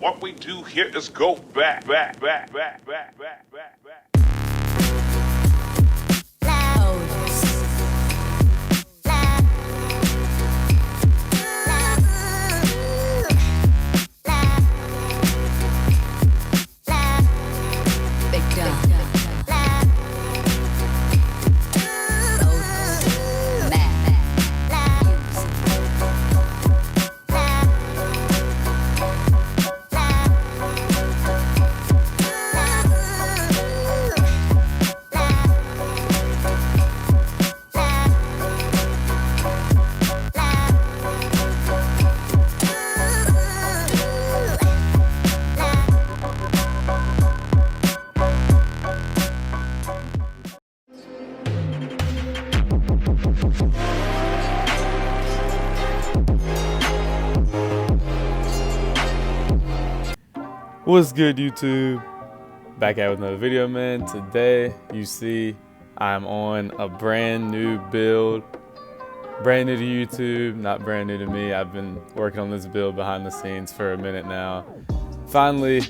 What we do here is go back. What's good, YouTube? Back out with another video, man. Today you see I'm on a brand new build, brand new to YouTube, not brand new to me. I've been working on this build behind the scenes for a minute now. Finally,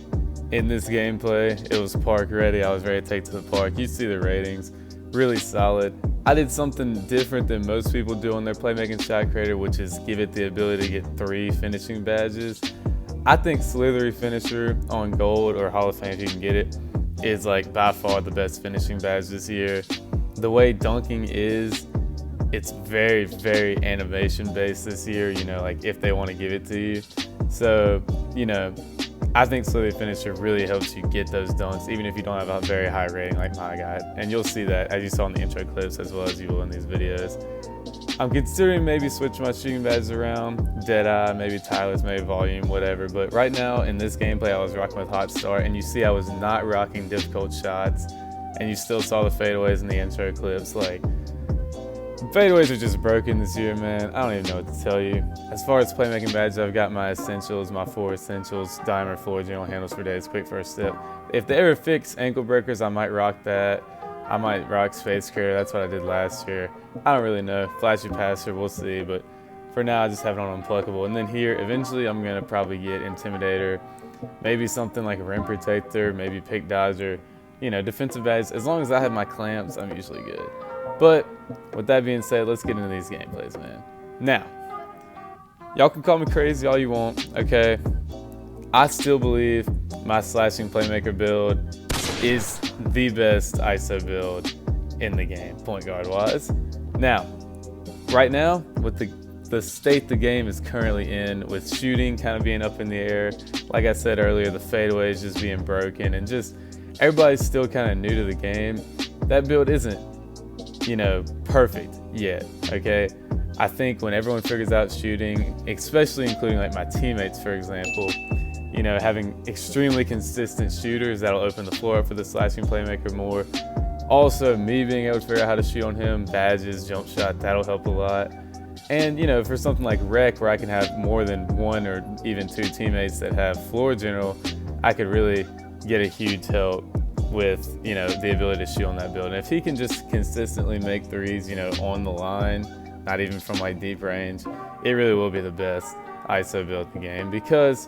in this gameplay, it was park ready. I was ready to take to the park. You see the ratings, really solid. I did something different than most people do on their playmaking shot creator, which is give it the ability to get 3 finishing badges. I think Slithery Finisher on Gold or Hall of Fame, if you can get it, is like by far the best finishing badge this year. The way dunking is, it's very, very animation based this year, you know, like if they want to give it to you. So, you know, I think Slithery Finisher really helps you get those dunks, even if you don't have a very high rating like my guy. And you'll see that as you saw in the intro clips as well as you will in these videos. I'm considering maybe switching my shooting badges around, Deadeye, maybe Tireless, maybe Volume, whatever. But right now in this gameplay, I was rocking with Hot Start, and you see I was not rocking difficult shots, and you still saw the fadeaways in the intro clips. Like, fadeaways are just broken this year, man. I don't even know what to tell you. As far as playmaking badges, I've got my essentials, my 4 essentials, Diamond Floor, General Handles for Days, Quick First Step. If they ever fix ankle breakers, I might rock that. I might rock Space Carrier, that's what I did last year. I don't really know. Flashy Passer, we'll see, but for now I just have it on Unpluckable. And then here, eventually I'm gonna probably get Intimidator, maybe something like a Rim Protector, maybe Pick Dodger, you know, defensive badges. As long as I have my clamps, I'm usually good. But with that being said, let's get into these gameplays, man. Now, y'all can call me crazy all you want, okay? I still believe my slashing playmaker build is the best ISO build in the game, point guard wise. Now, right now, with the state the game is currently in, with shooting kind of being up in the air, like I said earlier, the fadeaways just being broken, and just everybody's still kind of new to the game, that build isn't, you know, perfect yet, okay? I think when everyone figures out shooting, especially including like my teammates, for example, you know, having extremely consistent shooters, that'll open the floor up for the slashing playmaker more. Also, me being able to figure out how to shoot on him, badges, jump shot, that'll help a lot. And, you know, for something like Rec, where I can have more than 1 or even 2 teammates that have floor general, I could really get a huge help with, you know, the ability to shoot on that build. And if he can just consistently make threes, you know, on the line, not even from like deep range, it really will be the best ISO build in the game, because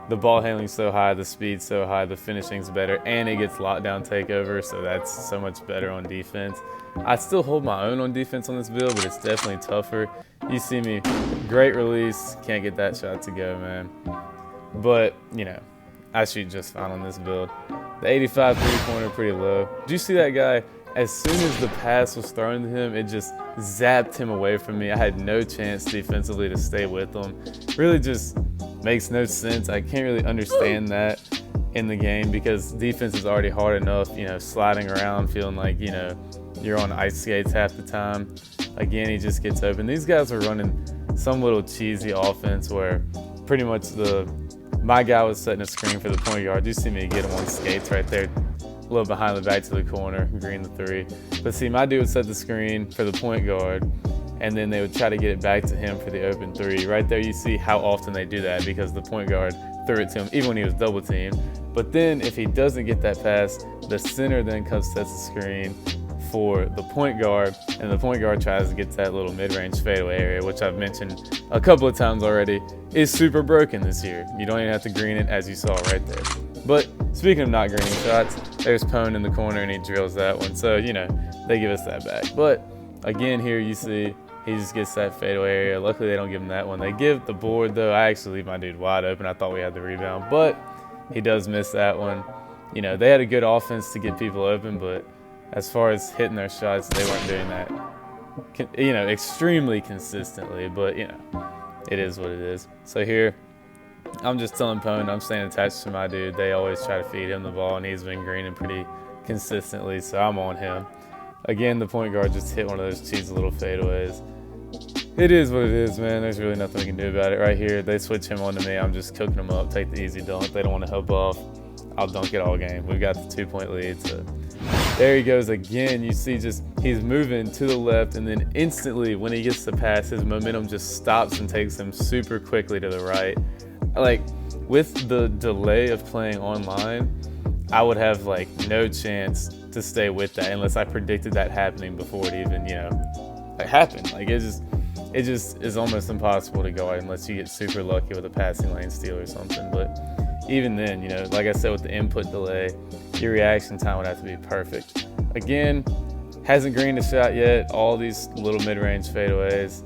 the ball handling's so high, the speed's so high, the finishing's better, and it gets lockdown takeover, so that's so much better on defense. I still hold my own on defense on this build, but it's definitely tougher. You see me, great release, can't get that shot to go, man. But, you know, I shoot just fine on this build. The 85 three-pointer pretty low. Did you see that guy? As soon as the pass was thrown to him, it just zapped him away from me. I had no chance defensively to stay with him. Really just makes no sense. I can't really understand that in the game, because defense is already hard enough, you know, sliding around, feeling like, you know, you're on ice skates half the time. Again, he just gets open. These guys are running some little cheesy offense where pretty much my guy was setting a screen for the point guard. You see me get him on skates right there, a little behind the back to the corner, green the 3. But see, my dude would set the screen for the point guard, and then they would try to get it back to him for the open 3. Right there you see how often they do that, because the point guard threw it to him even when he was double teamed. But then if he doesn't get that pass, the center then comes, sets the screen for the point guard, and the point guard tries to get to that little mid-range fadeaway area, which I've mentioned a couple of times already. is super broken this year. You don't even have to green it, as you saw right there. But speaking of not greening shots, there's Pone in the corner and he drills that one. So, you know, they give us that back. But again, here you see he just gets that fadeaway area. Luckily, they don't give him that one. They give the board, though. I actually leave my dude wide open. I thought we had the rebound, but he does miss that one. You know, they had a good offense to get people open, but as far as hitting their shots, they weren't doing that, you know, extremely consistently. But, you know, it is what it is. So here, I'm just telling Pone I'm staying attached to my dude. They always try to feed him the ball, and he's been greening pretty consistently, so I'm on him. Again, the point guard just hit one of those cheesy little fadeaways. It is what it is, man. There's really nothing we can do about it. Right here, they switch him on to me. I'm just cooking them up, take the easy dunk. They don't want to help off. I'll dunk it all game. We've got the 2-point lead, so there he goes again. You see just he's moving to the left, and then instantly when he gets the pass, his momentum just stops and takes him super quickly to the right. Like, with the delay of playing online, I would have like no chance to stay with that unless I predicted that happening before it even, you know, like happened. Like it just is almost impossible to guard unless you get super lucky with a passing lane steal or something. But even then, you know, like I said, with the input delay, your reaction time would have to be perfect. Again, hasn't greened a shot yet. All these little mid-range fadeaways.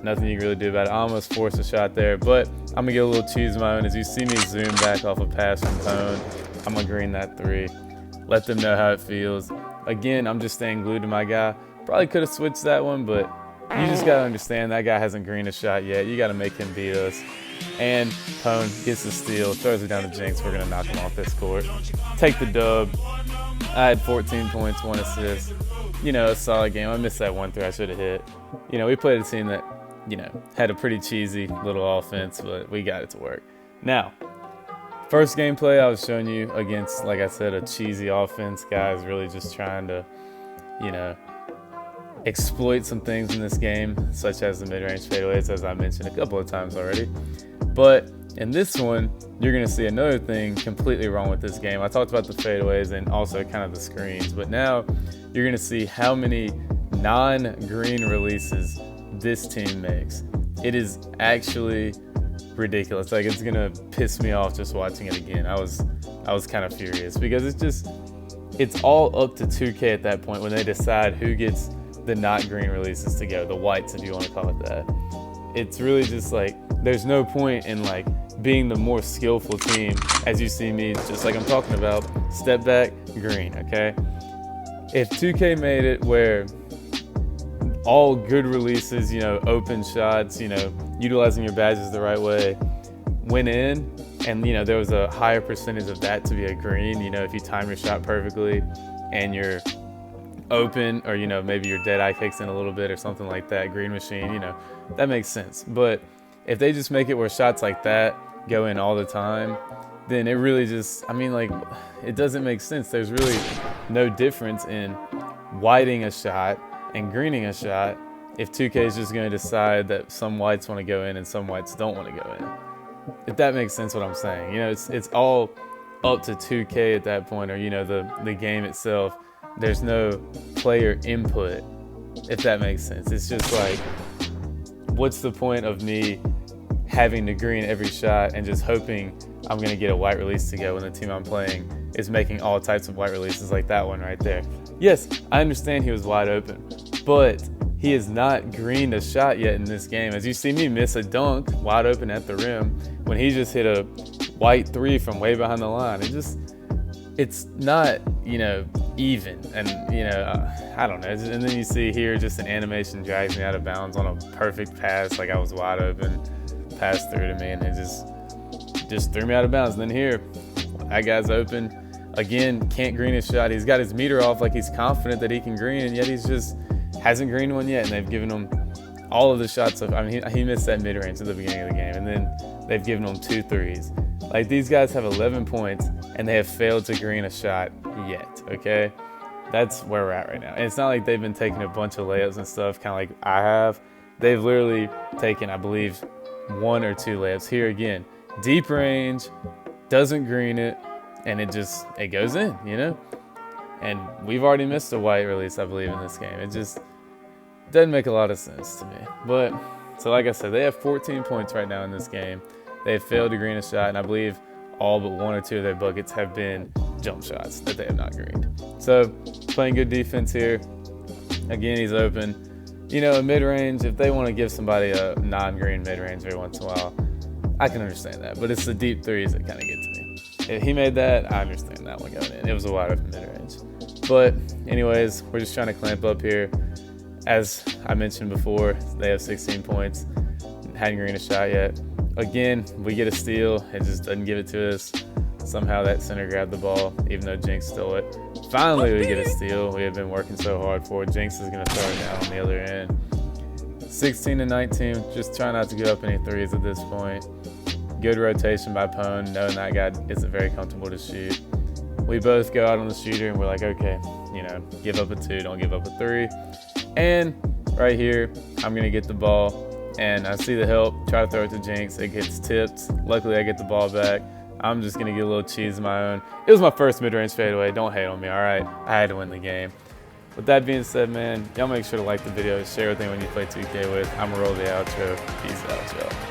Nothing you can really do about it. I almost forced a shot there, but I'm gonna get a little choose my own. As you see me zoom back off a pass from Pone, I'm gonna green that 3. Let them know how it feels. Again, I'm just staying glued to my guy. Probably could have switched that one, but you just gotta understand that guy hasn't greened a shot yet. You gotta make him beat us. And Pone gets the steal, throws it down to Jinx. We're gonna knock him off this court. Take the dub. I had 14 points, 1 assist. You know, a solid game. I missed that 1-3 I should have hit. You know, we played a team that, you know, had a pretty cheesy little offense, but we got it to work. Now, first gameplay I was showing you against, like I said, a cheesy offense. Guys really just trying to, you know, exploit some things in this game, such as the mid-range fadeaways, as I mentioned a couple of times already. But in this one, you're going to see another thing completely wrong with this game. I talked about the fadeaways and also kind of the screens, but now you're going to see how many non-green releases this team makes. It is actually ridiculous. Like, it's gonna piss me off just watching it again. I was kind of furious because it's all up to 2K at that point when they decide who gets the not green releases to go, the whites if you want to call it that. It's really just like there's no point in like being the more skillful team, as you see me, just like I'm talking about, step back, green, okay? If 2K made it where all good releases, you know, open shots, you know, utilizing your badges the right way, went in, and, you know, there was a higher percentage of that to be a green, you know, if you time your shot perfectly and you're open, or, you know, maybe your dead eye kicks in a little bit or something like that, green machine, you know, that makes sense. But if they just make it where shots like that go in all the time, then it really just, I mean, like, it doesn't make sense. There's really no difference in whiting a shot and greening a shot if 2K is just going to decide that some whites want to go in and some whites don't want to go in. If that makes sense what I'm saying. You know, it's all up to 2K at that point, or, you know, the game itself. There's no player input, if that makes sense. It's just like, what's the point of me having to green every shot and just hoping I'm going to get a white release to go when the team I'm playing is making all types of white releases like that one right there. Yes, I understand he was wide open, but he has not greened a shot yet in this game. As you see me miss a dunk wide open at the rim when he just hit a white 3 from way behind the line. It's not, you know, even. And, you know, I don't know. And then you see here just an animation drags me out of bounds on a perfect pass, like I was wide open, passed through to me, and it just threw me out of bounds. And then here, that guy's open. Again, can't green his shot. He's got his meter off like he's confident that he can green, and yet he's just hasn't greened one yet. And they've given him all of the shots. I mean, he missed that mid-range at the beginning of the game, and then they've given him 2 threes. Like, these guys have 11 points, and they have failed to green a shot yet, okay? That's where we're at right now. And it's not like they've been taking a bunch of layups and stuff, kind of like I have. They've literally taken, I believe, 1 or 2 layups. Here again, deep range, doesn't green it, and it goes in, you know? And we've already missed a white release, I believe, in this game. It just doesn't make a lot of sense to me. But So like I said, they have 14 points right now in this game. They have failed to green a shot, and I believe all but 1 or 2 of their buckets have been jump shots that they have not greened. So playing good defense here. Again, he's open. You know, mid-range, if they want to give somebody a non-green mid-range every once in a while, I can understand that. But it's the deep threes that kind of get to me. If he made that, I understand that one going in. It was a wide open mid-range. But anyways, we're just trying to clamp up here. As I mentioned before, they have 16 points. Hadn't greened a shot yet. Again, we get a steal. It just doesn't give it to us. Somehow that center grabbed the ball, even though Jinx stole it. Finally, we get a steal. We have been working so hard for it. Jinx is going to throw it down on the other end. 16-19, just try not to give up any threes at this point. Good rotation by Pone, knowing that guy isn't very comfortable to shoot. We both go out on the shooter, and we're like, okay, you know, give up a 2, don't give up a 3. And right here, I'm going to get the ball, and I see the help, try to throw it to Jinx. It gets tipped. Luckily, I get the ball back. I'm just going to get a little cheese of my own. It was my first mid-range fadeaway. Don't hate on me, all right? I had to win the game. With that being said, man, y'all make sure to like the video, share everything when you play 2K with. I'm going to roll the outro. Peace out, y'all.